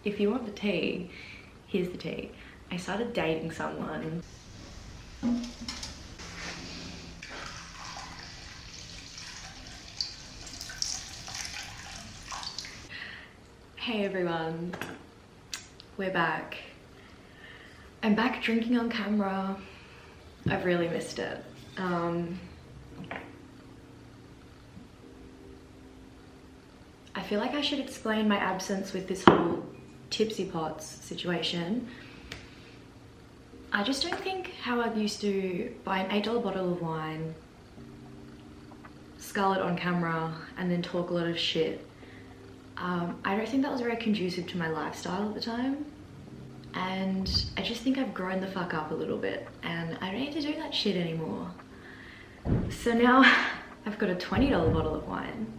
If you want the tea, here's the tea. I started dating someone. Hey everyone, we're back. I'm back drinking on camera. I've really missed it. I feel like I should explain my absence with this whole Tipsy Pots situation. I just don't think how I used to buy an $8 bottle of wine, scull it on camera, and then talk a lot of shit. I don't think that was very conducive to my lifestyle at the time. And I just think I've grown the fuck up a little bit and I don't need to do that shit anymore. So now I've got a $20 bottle of wine.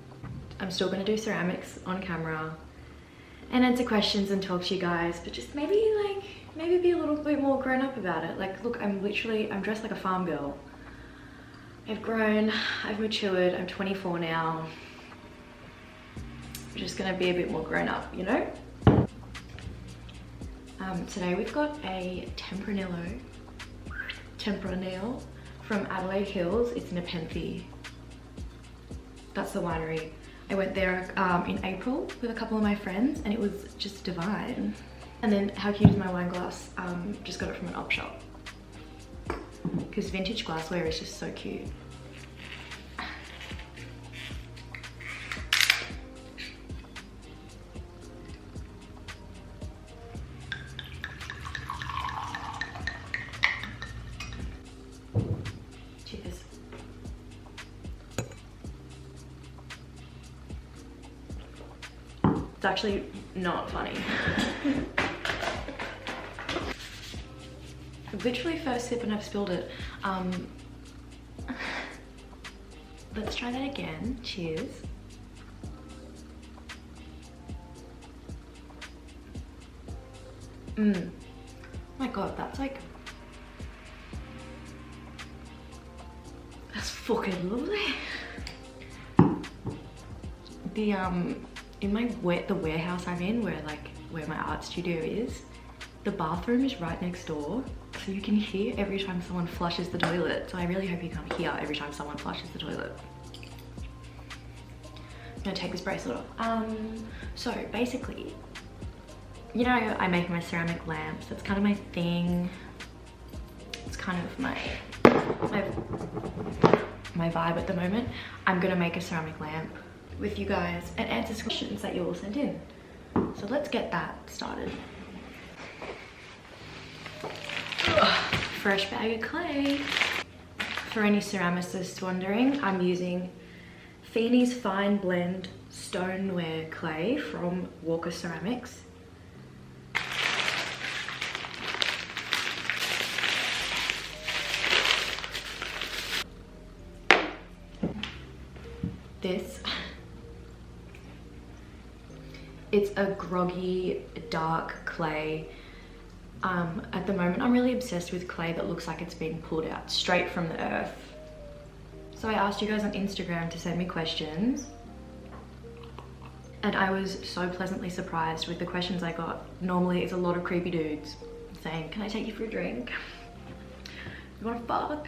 I'm still gonna do ceramics on camera and answer questions and talk to you guys, but just maybe be a little bit more grown up about it. Like, look, I'm dressed like a farm girl. I've grown, I've matured, I'm 24 now. I'm just gonna be a bit more grown up, you know? Today we've got a Tempranillo from Adelaide Hills. It's Nepenthe. That's the winery. I went there in April with a couple of my friends and it was just divine. And then how cute is my wine glass? Just got it from an op shop. Because vintage glassware is just so cute. Cheers. It's actually not funny. Literally first sip and I've spilled it. Let's try that again. Cheers. Oh my god, that's fucking lovely. The in the warehouse I'm in, where my art studio is, the bathroom is right next door, so you can hear every time someone flushes the toilet. So I really hope you can't hear every time someone flushes the toilet. I'm gonna take this bracelet off. So basically, you know, I make my ceramic lamps. That's kind of my thing. It's kind of my vibe at the moment. I'm gonna make a ceramic lamp with you guys and answer questions that you all sent in. So let's get that started. Ugh, fresh bag of clay. For any ceramicists wondering, I'm using Feeney's Fine Blend Stoneware Clay from Walker Ceramics. It's a groggy, dark clay. At the moment, I'm really obsessed with clay that looks like it's been pulled out straight from the earth. So I asked you guys on Instagram to send me questions. And I was so pleasantly surprised with the questions I got. Normally, it's a lot of creepy dudes saying, can I take you for a drink? You wanna fuck?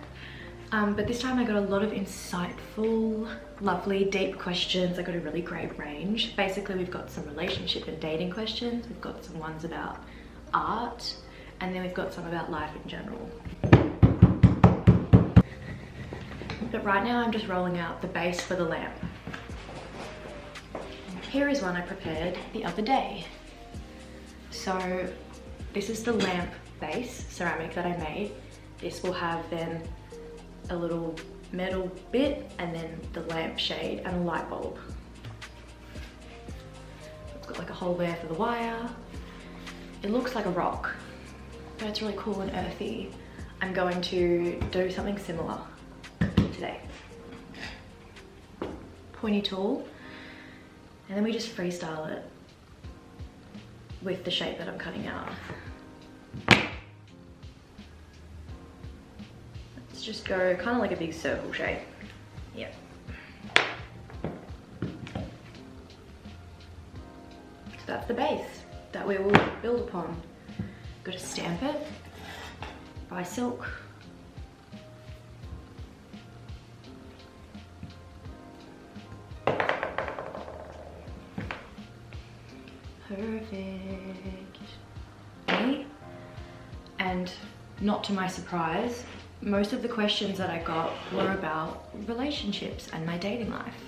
But this time I got a lot of insightful, lovely, deep questions. I got a really great range. Basically, we've got some relationship and dating questions. We've got some ones about art, and then we've got some about life in general. But right now I'm just rolling out the base for the lamp. Here is one I prepared the other day. So this is the lamp base ceramic that I made. This will have then a little metal bit and then the lamp shade and a light bulb. It's got like a hole there for the wire. It looks like a rock, but it's really cool and earthy. I'm going to do something similar today. Pointy tool, and then we just freestyle it with the shape that I'm cutting out. Let's just go kind of like a big circle shape. Yep. So that's the base. that we will build upon. Got to stamp it, buy silk. Perfect. And not to my surprise, most of the questions that I got were about relationships and my dating life.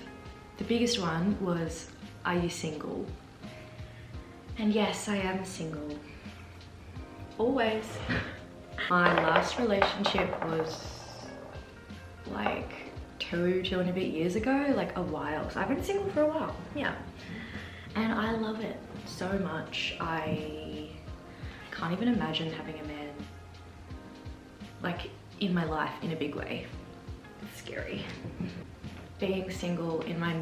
The biggest one was, are you single? And yes, I am single. Always. My last relationship was like two and a bit years ago, like a while. So I've been single for a while, yeah. And I love it so much. I can't even imagine having a man like in my life in a big way. It's scary. Being single in my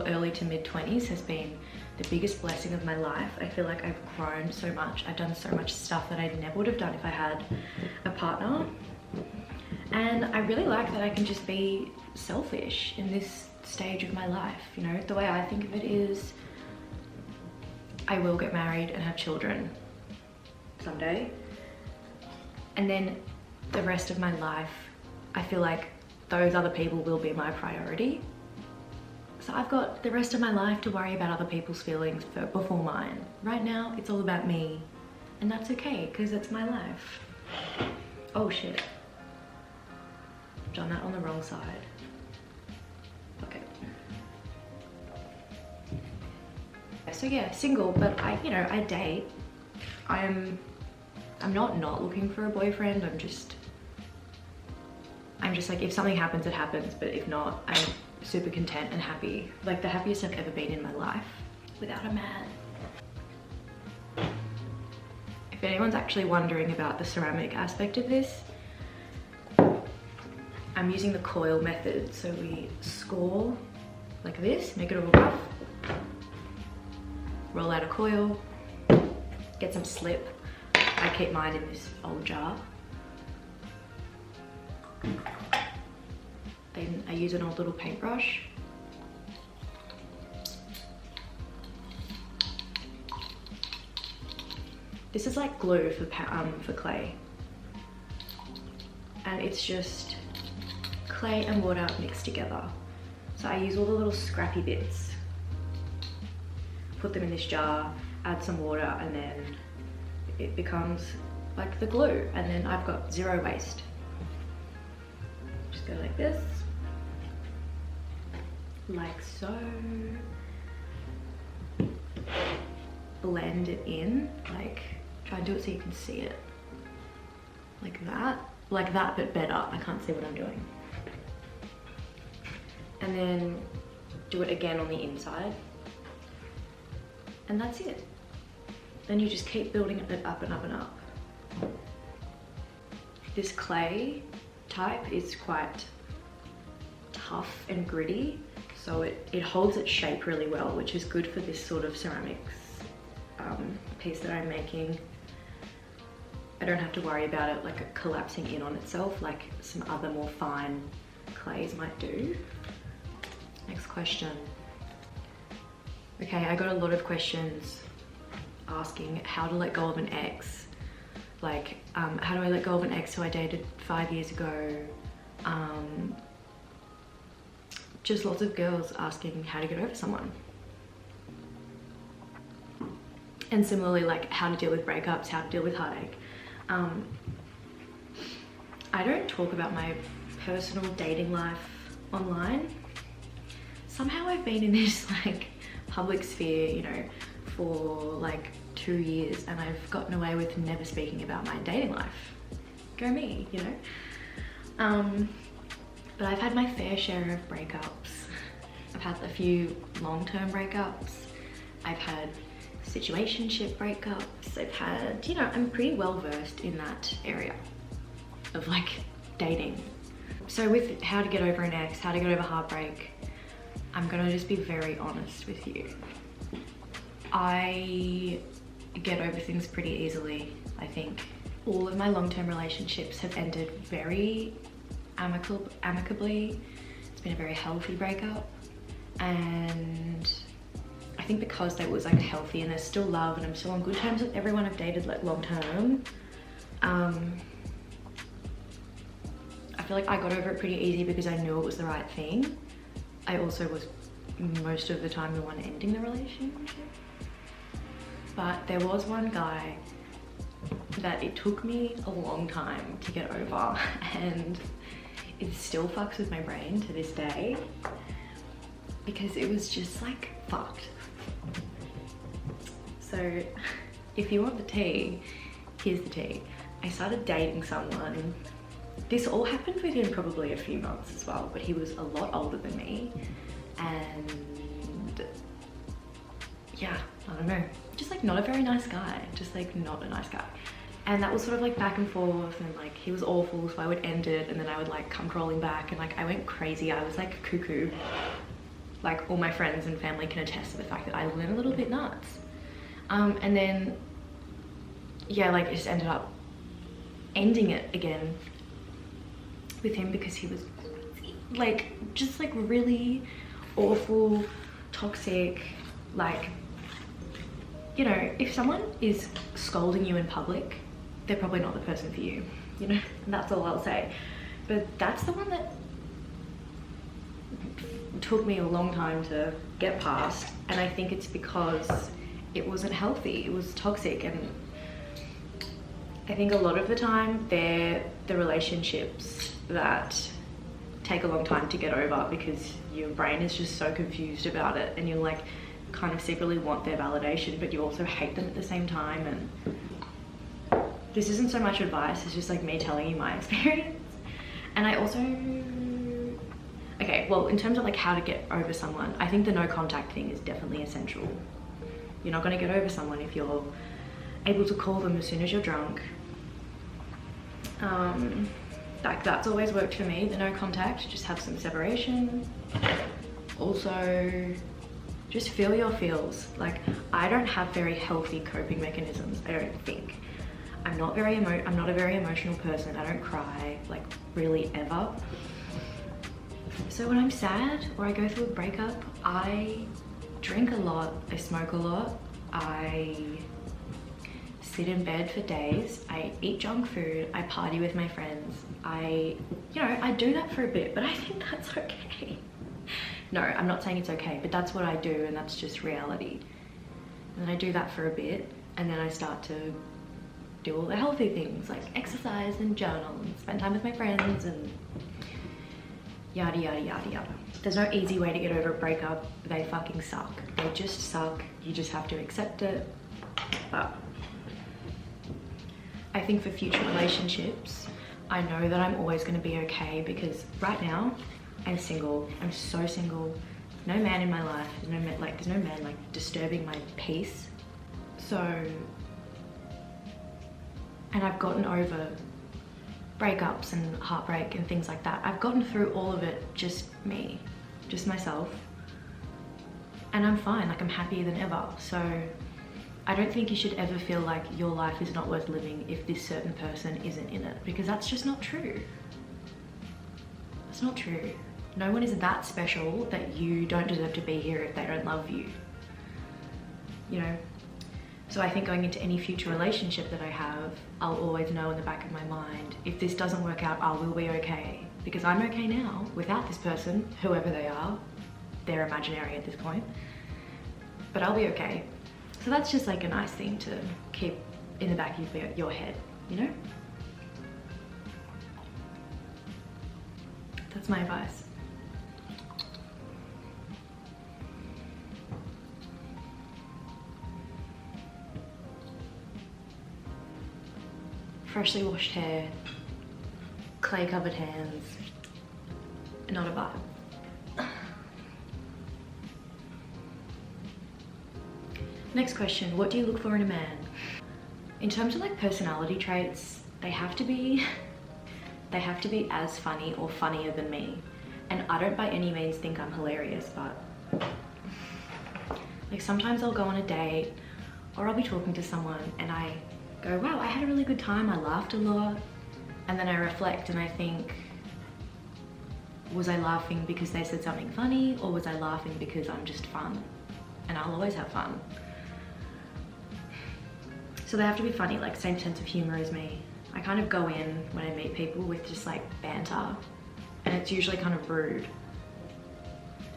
early to mid 20s has been the biggest blessing of my life. I feel like I've grown so much. I've done so much stuff that I never would have done if I had a partner. And I really like that I can just be selfish in this stage of my life. You know, the way I think of it is I will get married and have children someday. And then the rest of my life, I feel like those other people will be my priority. So I've got the rest of my life to worry about other people's feelings before mine. Right now, it's all about me. And that's okay, because it's my life. Oh shit. I've done that on the wrong side. Okay. So yeah, single, but I date. I'm not looking for a boyfriend. I'm just like, if something happens, it happens. But if not, I'm super content and happy. Like the happiest I've ever been in my life without a man. If anyone's actually wondering about the ceramic aspect of this, I'm using the coil method. So we score like this, make it all rough, roll out a coil, get some slip. I keep mine in this old jar. Then I use an old little paintbrush. This is like glue for clay. And it's just clay and water mixed together. So I use all the little scrappy bits, put them in this jar, add some water, and then it becomes like the glue. And then I've got zero waste. Just go like this, like so. Blend it in, like try and do it so you can see it. Like that, but better. I can't see what I'm doing. And then do it again on the inside. And that's it. Then you just keep building it up and up and up. This clay type is quite tough and gritty, so it holds its shape really well, which is good for this sort of ceramics piece that I'm making. I don't have to worry about it like collapsing in on itself like some other more fine clays might do. Next question. Okay, I got a lot of questions asking how to let go of an ex. Like, how do I let go of an ex who I dated 5 years ago? Just lots of girls asking how to get over someone. And similarly, like how to deal with breakups, how to deal with heartache. I don't talk about my personal dating life online. Somehow I've been in this like public sphere, you know, for like 2 years, and I've gotten away with never speaking about my dating life. Go me, you know? But I've had my fair share of breakups. I've had a few long-term breakups. I've had situationship breakups. I've had, you know, I'm pretty well versed in that area of like dating. So with how to get over an ex, how to get over heartbreak, I'm gonna just be very honest with you. I get over things pretty easily, I think. All of my long-term relationships have ended very amicably. It's been a very healthy breakup, and I think because they was like healthy and there's still love and I'm still on good terms with everyone I've dated like long term, I feel like I got over it pretty easy because I knew it was the right thing. I also was most of the time the one ending the relationship. But there was one guy that it took me a long time to get over, and it still fucks with my brain to this day because it was just like fucked. So if you want the tea, here's the tea. I started dating someone. This all happened within probably a few months as well, but he was a lot older than me, and yeah, I don't know, just like not a very nice guy, just like not a nice guy. And that was sort of like back and forth, and like he was awful, so I would end it and then I would like come crawling back, and like I went crazy. I was like cuckoo. Like all my friends and family can attest to the fact that I went a little bit nuts. And then yeah, like it just ended up ending it again with him because he was like just like really awful, toxic. Like, you know, if someone is scolding you in public, they're probably not the person for you, you know, and that's all I'll say. But that's the one that took me a long time to get past, and I think it's because it wasn't healthy, it was toxic. And I think a lot of the time they're the relationships that take a long time to get over because your brain is just so confused about it, and you're like kind of secretly want their validation, but you also hate them at the same time. And this isn't so much advice, it's just like me telling you my experience. And I also, okay, well, in terms of like how to get over someone, I think the no contact thing is definitely essential. You're not going to get over someone if you're able to call them as soon as you're drunk. Like that's always worked for me, the no contact, just have some separation. Also, just feel your feels. Like I don't have very healthy coping mechanisms, I don't think. I'm not a very emotional person. I don't cry like really ever. So when I'm sad or I go through a breakup, I drink a lot, I smoke a lot, I sit in bed for days, I eat junk food, I party with my friends. I do that for a bit, but I think that's okay. No, I'm not saying it's okay, but that's what I do, and that's just reality. And then I do that for a bit, and then I start to do all the healthy things like exercise and journal and spend time with my friends and yada yada yada yada. There's no easy way to get over a breakup. They fucking suck. They just suck. You just have to accept it. But I think for future relationships, I know that I'm always going to be okay because right now I'm single. I'm so single. No man in my life. There's no man like disturbing my peace. So, and I've gotten over breakups and heartbreak and things like that. I've gotten through all of it, just me, just myself. And I'm fine, like I'm happier than ever. So I don't think you should ever feel like your life is not worth living if this certain person isn't in it, because that's just not true. It's not true. No one is that special that you don't deserve to be here if they don't love you, you know? So I think going into any future relationship that I have, I'll always know in the back of my mind, if this doesn't work out, I will be okay. Because I'm okay now without this person, whoever they are. They're imaginary at this point, but I'll be okay. So that's just like a nice thing to keep in the back of your head, you know? That's my advice. Freshly washed hair, clay covered hands, not a vibe. Next question, what do you look for in a man? In terms of like personality traits, they have to be as funny or funnier than me. And I don't by any means think I'm hilarious, but like sometimes I'll go on a date or I'll be talking to someone and I go, wow, I had a really good time, I laughed a lot. And then I reflect and I think, was I laughing because they said something funny, or was I laughing because I'm just fun? and I'll always have fun. So they have to be funny, like same sense of humor as me. I kind of go in when I meet people with just like banter, and it's usually kind of rude.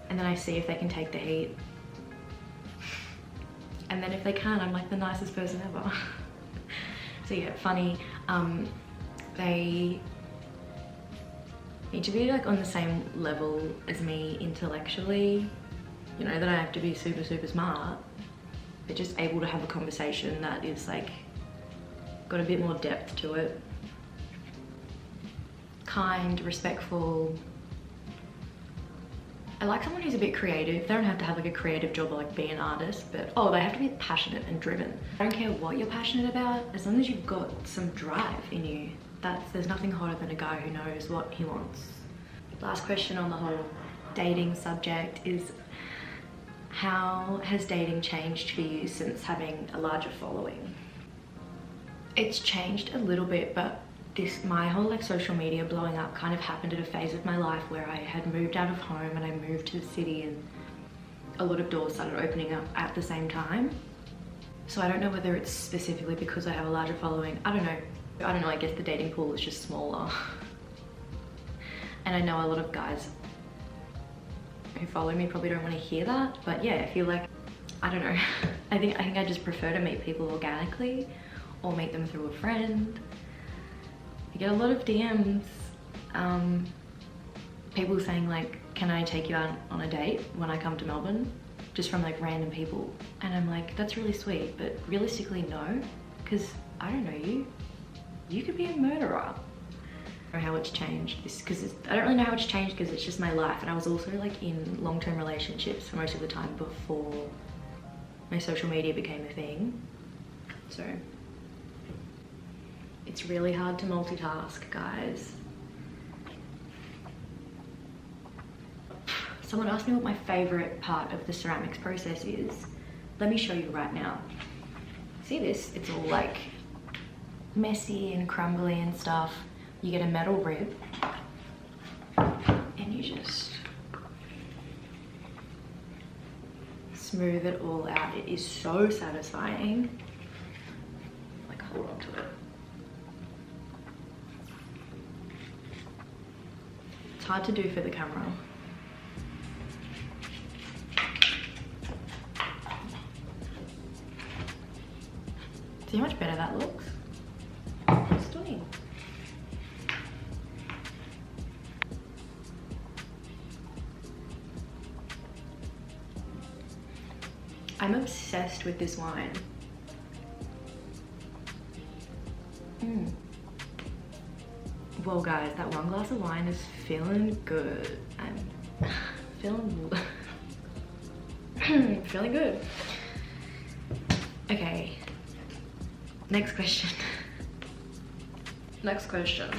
And then I see if they can take the heat. And then if they can, I'm like the nicest person ever. So yeah, funny. They need to be like on the same level as me intellectually. You know, that I have to be super, super smart. But just able to have a conversation that is like, got a bit more depth to it. Kind, respectful. I like someone who's a bit creative. They don't have to have like a creative job or like be an artist, but oh, they have to be passionate and driven. I don't care what you're passionate about, as long as you've got some drive in you. There's nothing hotter than a guy who knows what he wants. Last question on the whole dating subject is, how has dating changed for you since having a larger following? It's changed a little bit, but my whole like social media blowing up kind of happened at a phase of my life where I had moved out of home and I moved to the city, and a lot of doors started opening up at the same time. So I don't know whether it's specifically because I have a larger following. I don't know, I guess the dating pool is just smaller. And I know a lot of guys who follow me probably don't want to hear that, but yeah, I feel like, I don't know. I think I just prefer to meet people organically or meet them through a friend. I get a lot of DMs, people saying like, can I take you out on a date when I come to Melbourne? Just from like random people. And I'm like, that's really sweet, but realistically no, because I don't know you. You could be a murderer. I don't know how it's changed, I don't really know how it's changed because it's just my life, and I was also like in long-term relationships for most of the time before my social media became a thing. So it's really hard to multitask, guys. Someone asked me what my favorite part of the ceramics process is. Let me show you right now. See this? It's all like messy and crumbly and stuff. You get a metal rib and you just smooth it all out. It is so satisfying. Like, hold on to it. It's hard to do for the camera. See how much better that looks? Stunning. I'm obsessed with this wine. Well guys, that one glass of wine is feeling good. I'm feeling feeling good. Okay, next question. Next question.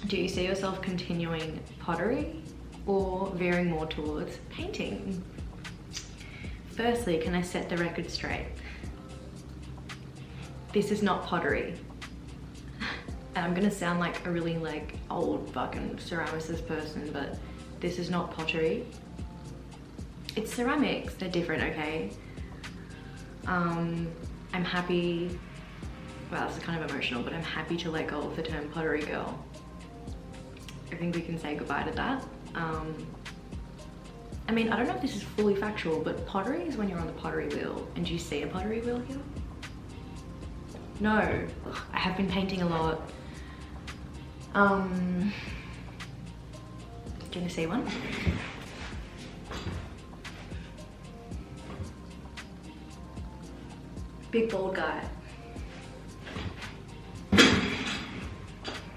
Do you see yourself continuing pottery or veering more towards painting? Firstly, can I set the record straight? This is not pottery. And I'm gonna sound like a really like old fucking ceramicist person, but this is not pottery. It's ceramics, they're different, okay? I'm happy, well, this is kind of emotional, but I'm happy to let go of the term pottery girl. I think we can say goodbye to that. I mean, I don't know if this is fully factual, but pottery is when you're on the pottery wheel. And do you see a pottery wheel here? No. Ugh, I have been painting a lot. Do you want to see one? Big bald guy.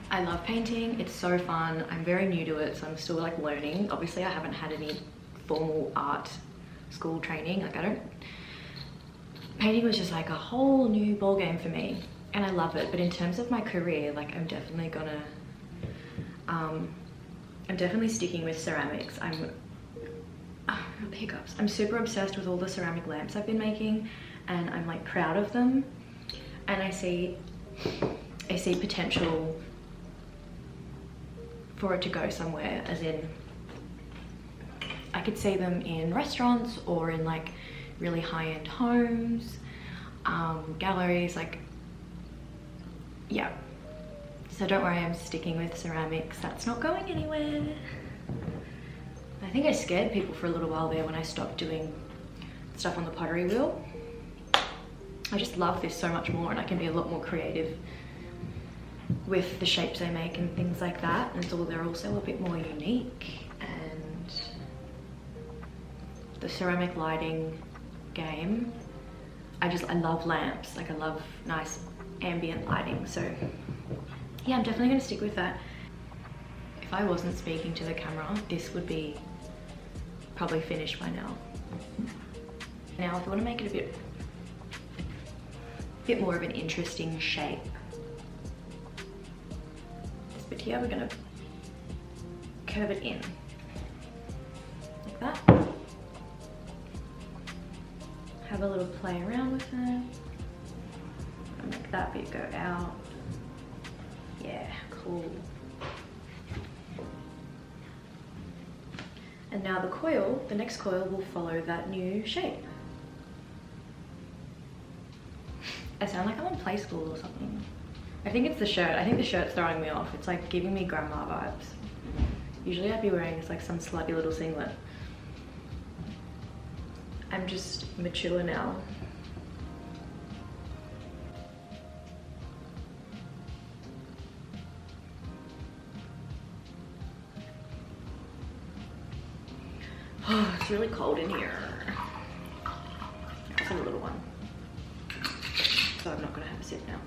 I love painting, it's so fun. I'm very new to it, so I'm still like learning. Obviously I haven't had any formal art school training. Like painting was just like a whole new ball game for me, and I love it. But in terms of my career, like I'm definitely gonna, I'm definitely sticking with ceramics. Hiccups. I'm super obsessed with all the ceramic lamps I've been making, and I'm like proud of them. And I see potential for it to go somewhere, as in I could see them in restaurants or in like really high-end homes, galleries, like, yeah. So don't worry, I'm sticking with ceramics. That's not going anywhere. I think I scared people for a little while there when I stopped doing stuff on the pottery wheel. I just love this so much more, and I can be a lot more creative with the shapes I make and things like that. And so they're also a bit more unique. And the ceramic lighting game, I love lamps. Like, I love nice ambient lighting. So yeah, I'm definitely gonna stick with that. If I wasn't speaking to the camera, this would be probably finished by now. Now, if I want to make it a bit more of an interesting shape, this bit here, we're gonna curve it in like that. Have a little play around with it. Make that bit go out. Yeah, cool. And now the coil, the next coil will follow that new shape. I sound like I'm in play school or something. I think it's the shirt. I think the shirt's throwing me off. It's like giving me grandma vibes. Usually I'd be wearing this like some slutty little singlet. I'm just mature now. Oh, it's really cold in here. It's a little one. So I'm not gonna have a sip now.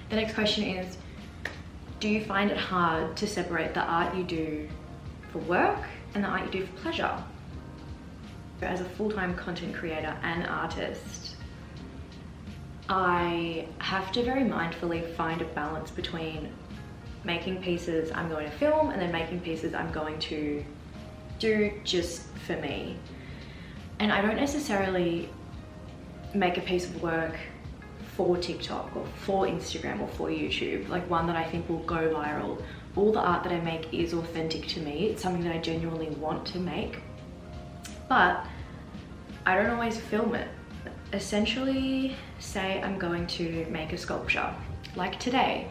The next question is, do you find it hard to separate the art you do for work and the art you do for pleasure? As a full-time content creator and artist, I have to very mindfully find a balance between making pieces I'm going to film and then making pieces I'm going to do just for me. And I don't necessarily make a piece of work for TikTok or for Instagram or for YouTube, like one that I think will go viral. All the art that I make is authentic to me. It's something that I genuinely want to make, but I don't always film it. Essentially, say I'm going to make a sculpture, like today.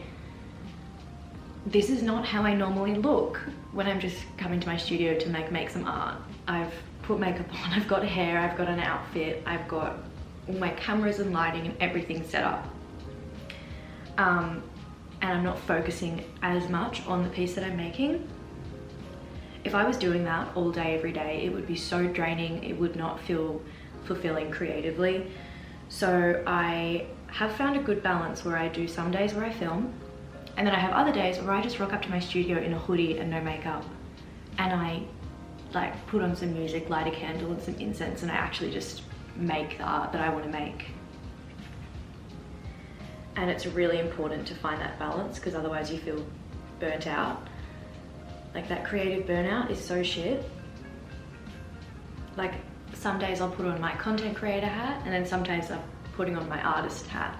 This is not how I normally look when I'm just coming to my studio to make some art. I've put makeup on, I've got hair, I've got an outfit, I've got all my cameras and lighting and everything set up. And I'm not focusing as much on the piece that I'm making. If I was doing that all day, every day, it would be so draining. It would not feel fulfilling creatively. So I have found a good balance where I do some days where I film, and then I have other days where I just rock up to my studio in a hoodie and no makeup, and I like put on some music, light a candle and some incense, and I actually just make the art that I want to make. And it's really important to find that balance, because otherwise you feel burnt out. Like, that creative burnout is so shit. Like, some days I'll put on my content creator hat, and then some days I'm putting on my artist hat.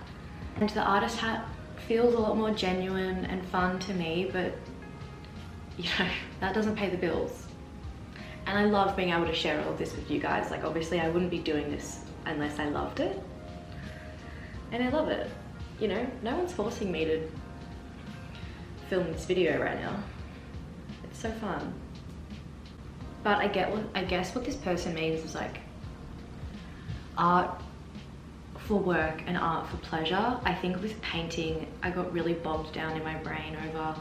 And the artist hat feels a lot more genuine and fun to me, but you know, that doesn't pay the bills. And I love being able to share all of this with you guys. Like, obviously I wouldn't be doing this unless I loved it. And I love it. You know, no one's forcing me to film this video right now. It's so fun. But I guess what this person means is like art for work and art for pleasure. I think with painting, I got really bogged down in my brain over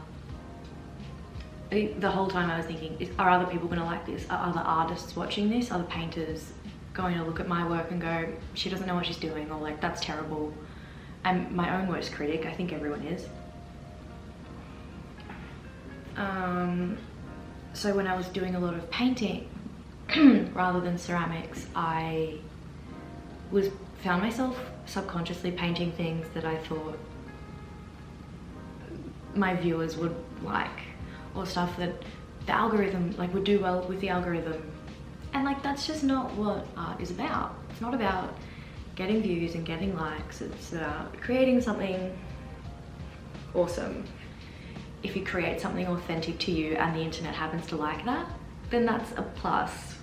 the whole time. I was thinking, are other people gonna like this? Are other artists watching this? Are the painters going to look at my work and go, she doesn't know what she's doing, or like, that's terrible? I'm my own worst critic. I think everyone is. So when I was doing a lot of painting rather than ceramics, I found myself subconsciously painting things that I thought my viewers would like, or stuff that the algorithm like would do well with the algorithm. And like, that's just not what art is about. It's not about getting views and getting likes. It's about creating something awesome. if you create something authentic to you and the internet happens to like that, then that's a plus.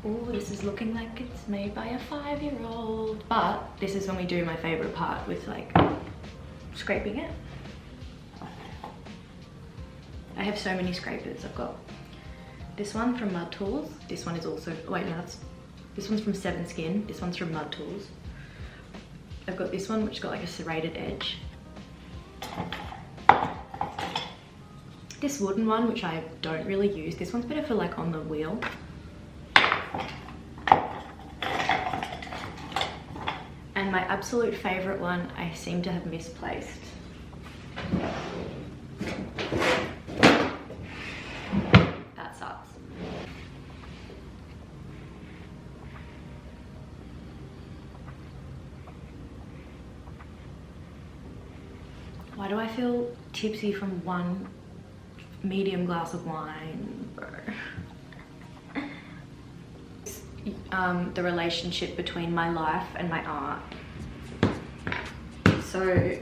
Oh, this is looking like it's made by a 5-year-old. But this is when we do my favorite part with like scraping it. I have so many scrapers. I've got this one from Mud Tools. This one is also, wait, no, this one's from 7 Skin. This one's from Mud Tools. I've got this one which got like a serrated edge. This wooden one, which I don't really use. This one's better for like on the wheel. And my absolute favorite one, I seem to have misplaced. That sucks. Why do I feel tipsy from one medium glass of wine, bro? The relationship between my life and my art. So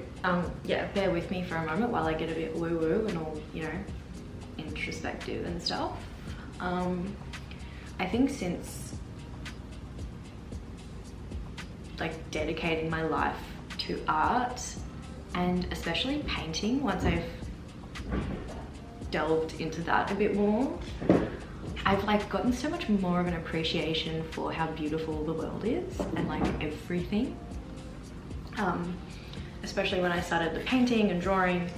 yeah, bear with me for a moment while I get a bit woo woo and all, you know, introspective and stuff. I think since like dedicating my life to art, and especially painting, once I've delved into that a bit more, I've like gotten so much more of an appreciation for how beautiful the world is and like everything. Especially when I started the painting and drawing,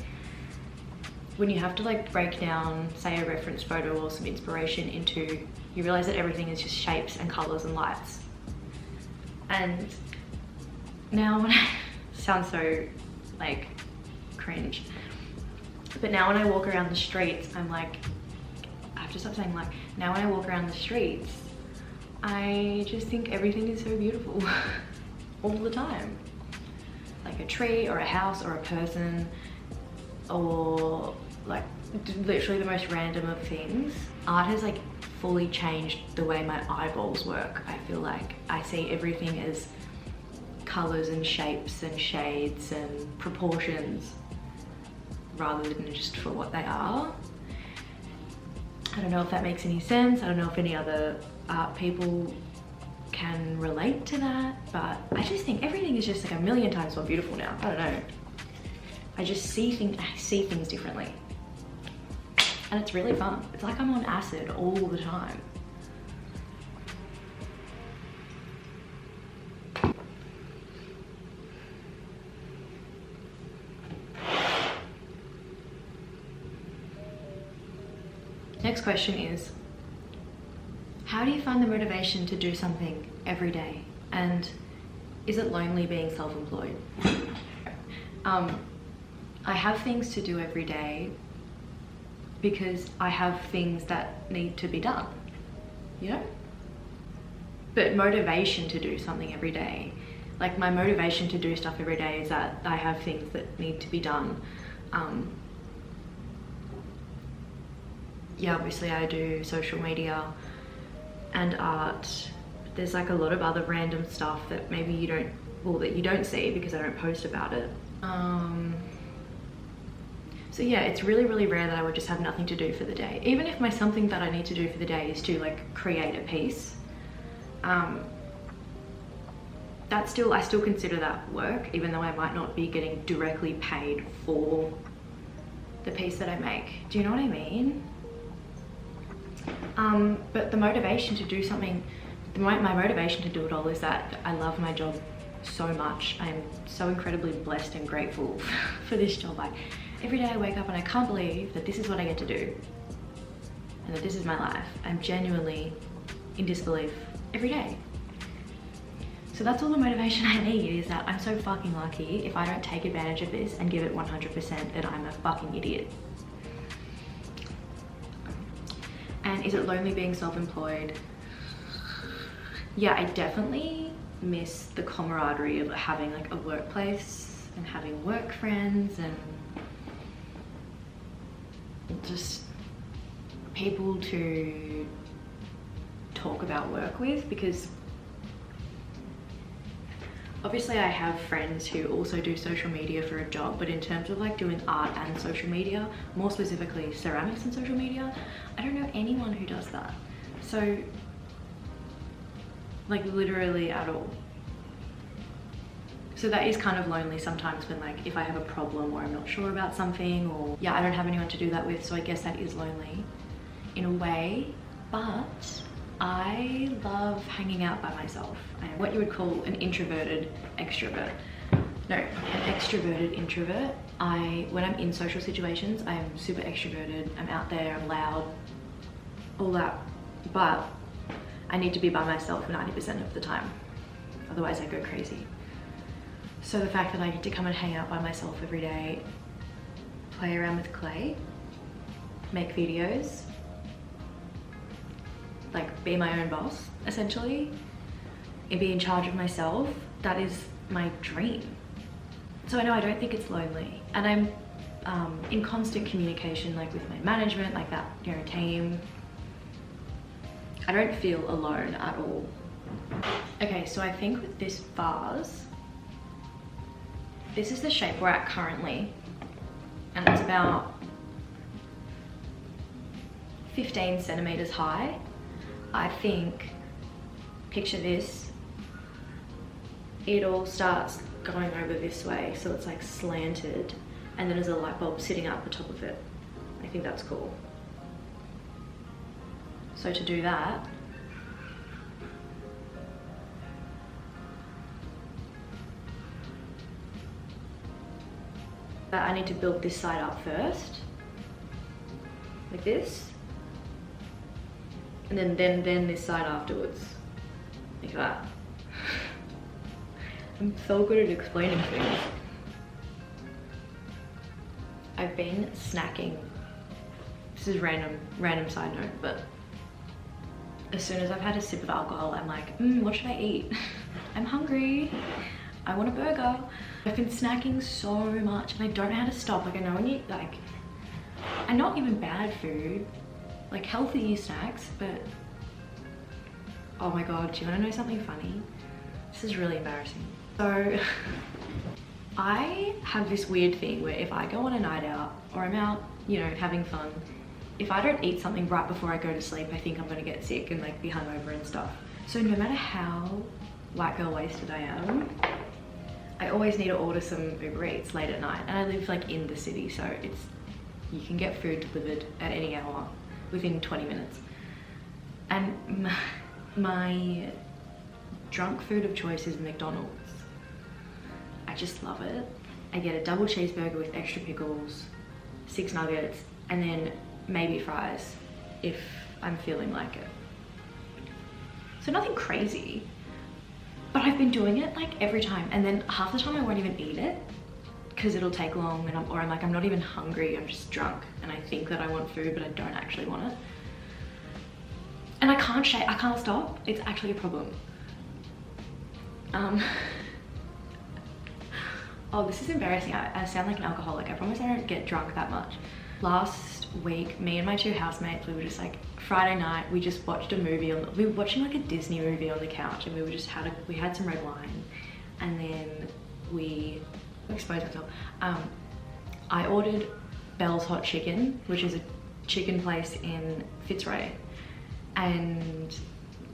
when you have to like break down, say, a reference photo or some inspiration into, you realize that everything is just shapes and colors and lights. And now when I sound so like cringe, but now when I walk around the streets, I'm like, I have to stop saying like, now when I walk around the streets, I just think everything is so beautiful all the time. Like a tree or a house or a person or like literally the most random of things. Art has like fully changed the way my eyeballs work. I feel like I see everything as colors and shapes and shades and proportions rather than just for what they are. I don't know if that makes any sense. I don't know if any other art people can relate to that, but I just think everything is just like a million times more beautiful now. I don't know. I just see things differently. And it's really fun. It's like I'm on acid all the time. Next question is, how do you find the motivation to do something every day? And is it lonely being self-employed? I have things to do every day because I have things that need to be done, you know? But motivation to do something every day, like my motivation to do stuff every day is that I have things that need to be done. Yeah, obviously I do social media and art. There's like a lot of other random stuff that maybe you don't, well, that you don't see because I don't post about it. So yeah, it's really, really rare that I would just have nothing to do for the day. Even if my something that I need to do for the day is to like create a piece, I still consider that work, even though I might not be getting directly paid for the piece that I make. Do you know what I mean? But the motivation to do something, my motivation to do it all is that I love my job so much. I am so incredibly blessed and grateful for this job. Like every day I wake up and I can't believe that this is what I get to do and that this is my life. I'm genuinely in disbelief every day. So that's all the motivation I need, is that I'm so fucking lucky. If I don't take advantage of this and give it 100%, then I'm a fucking idiot. And is it lonely being self-employed? Yeah, I definitely miss the camaraderie of having like a workplace and having work friends and just people to talk about work with, because Obviously I have friends who also do social media for a job, but in terms of like doing art and social media, more specifically ceramics and social media, I don't know anyone who does that. So like literally at all. So that is kind of lonely sometimes when like if I have a problem or I'm not sure about something, or yeah, I don't have anyone to do that with, so I guess that is lonely in a way. But I love hanging out by myself. I'm what you would call an introverted extrovert. No, an extroverted introvert. When I'm in social situations, I'm super extroverted. I'm out there, I'm loud, all that. But I need to be by myself 90% of the time. Otherwise I go crazy. So the fact that I get to come and hang out by myself every day, play around with clay, make videos, like be my own boss, essentially, and be in charge of myself, that is my dream. So I know I don't think it's lonely, and I'm in constant communication like with my management, like that, you know, team. I don't feel alone at all. Okay, so I think with this vase, this is the shape we're at currently, and it's about 15 centimeters high. I think, picture this, it all starts going over this way, so it's like slanted, and then there's a light bulb sitting up the top of it. I think that's cool. So to do that, I need to build this side up first, like this, and then this side afterwards, like that. I'm so good at explaining things. I've been snacking. This is random side note, but as soon as I've had a sip of alcohol, I'm like, what should I eat? I'm hungry. I want a burger. I've been snacking so much and I don't know how to stop. Like I know when you like, and not even bad food, like healthy snacks, but oh my God, do you wanna know something funny? This is really embarrassing. So I have this weird thing where if I go on a night out or I'm out, you know, having fun, if I don't eat something right before I go to sleep, I think I'm gonna get sick and like be hungover and stuff. So no matter how white girl wasted I am, I always need to order some Uber Eats late at night, and I live like in the city, so you can get food delivered at any hour within 20 minutes. And my drunk food of choice is McDonald's. I just love it. I get a double cheeseburger with extra pickles, 6 nuggets, and then maybe fries if I'm feeling like it. So nothing crazy. But I've been doing it like every time, and then half the time I won't even eat it because it'll take long, and I'm like, I'm not even hungry, I'm just drunk and I think that I want food but I don't actually want it. And I can't stop. It's actually a problem. Oh, this is embarrassing. I sound like an alcoholic. I promise I don't get drunk that much. Last week, me and my 2 housemates, we were just like, Friday night, we just watched a movie we were watching like a Disney movie on the couch, and we had some red wine, and then we exposed ourselves. I ordered Bell's Hot Chicken, which is a chicken place in Fitzroy, and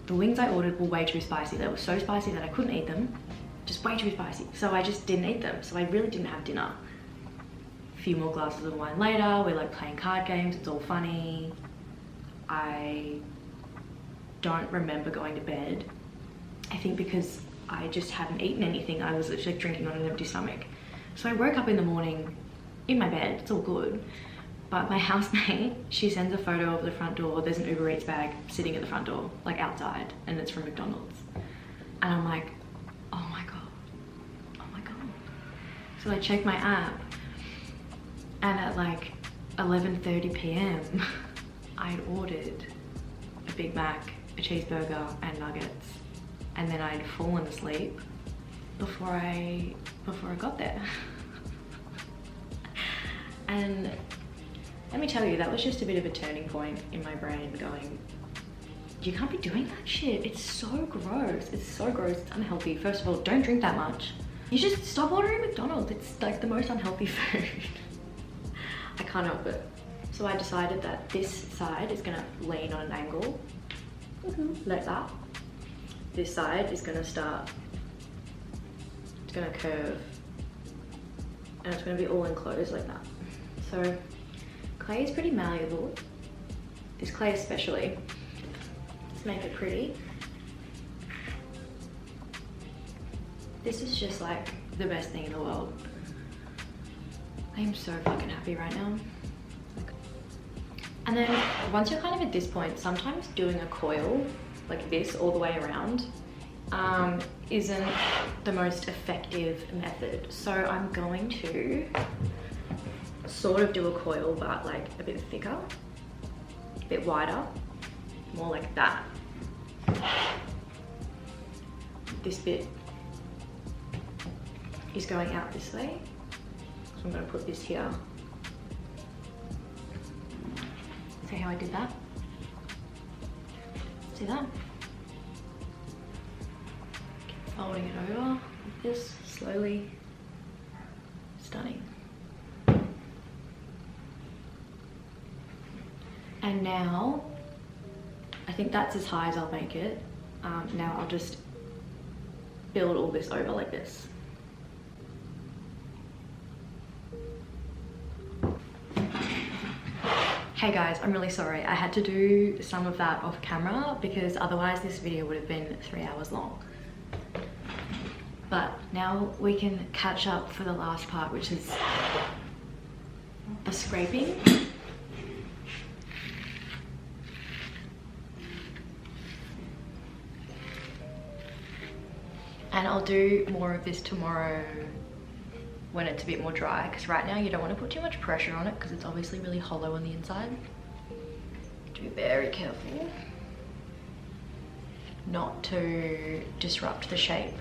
the wings I ordered were way too spicy. They were so spicy that I couldn't eat them, just way too spicy. So I just didn't eat them. So I really didn't have dinner. A few more glasses of wine later, we're like playing card games, it's all funny. I don't remember going to bed. I think because I just hadn't eaten anything. I was just like drinking on an empty stomach. So I woke up in the morning in my bed, it's all good. But my housemate, she sends a photo of the front door. There's an Uber Eats bag sitting at the front door, like outside, and it's from McDonald's. And I'm like, oh my God, oh my God. So I check my app, and at like 11:30 p.m, I'd ordered a Big Mac, a cheeseburger, and nuggets. And then I'd fallen asleep before I got there. And let me tell you, that was just a bit of a turning point in my brain going, You can't be doing that shit. It's so gross. It's so gross. It's unhealthy. First of all, don't drink that much. You just stop ordering McDonald's. It's like the most unhealthy food. I can't help it. So I decided that this side is gonna lean on an angle, like that. This side is gonna start, it's gonna curve, and it's gonna be all enclosed like that. So clay is pretty malleable. This clay especially. Let's make it pretty. This is just like the best thing in the world. I am so fucking happy right now. And then once you're kind of at this point, sometimes doing a coil like this all the way around isn't the most effective method. So I'm going to sort of do a coil, but like a bit thicker, a bit wider, more like that. This bit is going out this way. So I'm gonna put this here. See how I did that? See that? Folding it over like this, slowly. Stunning. And now, I think that's as high as I'll make it. Now I'll just build all this over like this. Hey guys, I'm really sorry. I had to do some of that off camera because otherwise this video would have been 3 hours long. But now we can catch up for the last part, which is the scraping. And I'll do more of this tomorrow when it's a bit more dry, because right now you don't want to put too much pressure on it because it's obviously really hollow on the inside. To be very careful not to disrupt the shape.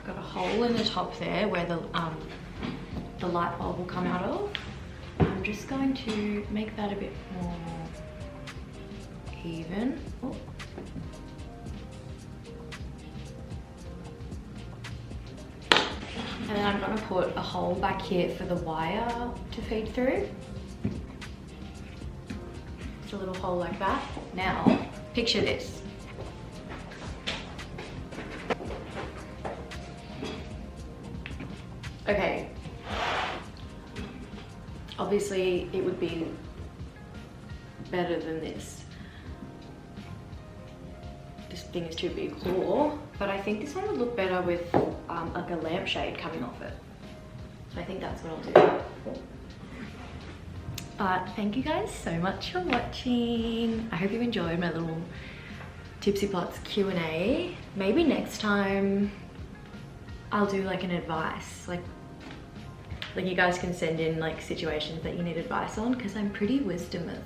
Got a hole in the top there where the light bulb will come out of. I'm just going to make that a bit more even. Oh. And then I'm gonna put a hole back here for the wire to feed through. Just a little hole like that. Now, picture this. Okay. Obviously, it would be better than this. This thing is too big for, but I think this one would look better with like a lampshade coming off it. So I think that's what I'll do. But thank you guys so much for watching. I hope you enjoyed my little Tipsy Pots Q&A. Maybe next time I'll do like an advice, like you guys can send in like situations that you need advice on, because I'm pretty wisdomful.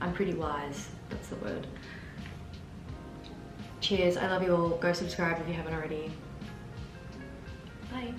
I'm pretty wise, that's the word. Cheers, I love you all. Go subscribe if you haven't already. Bye.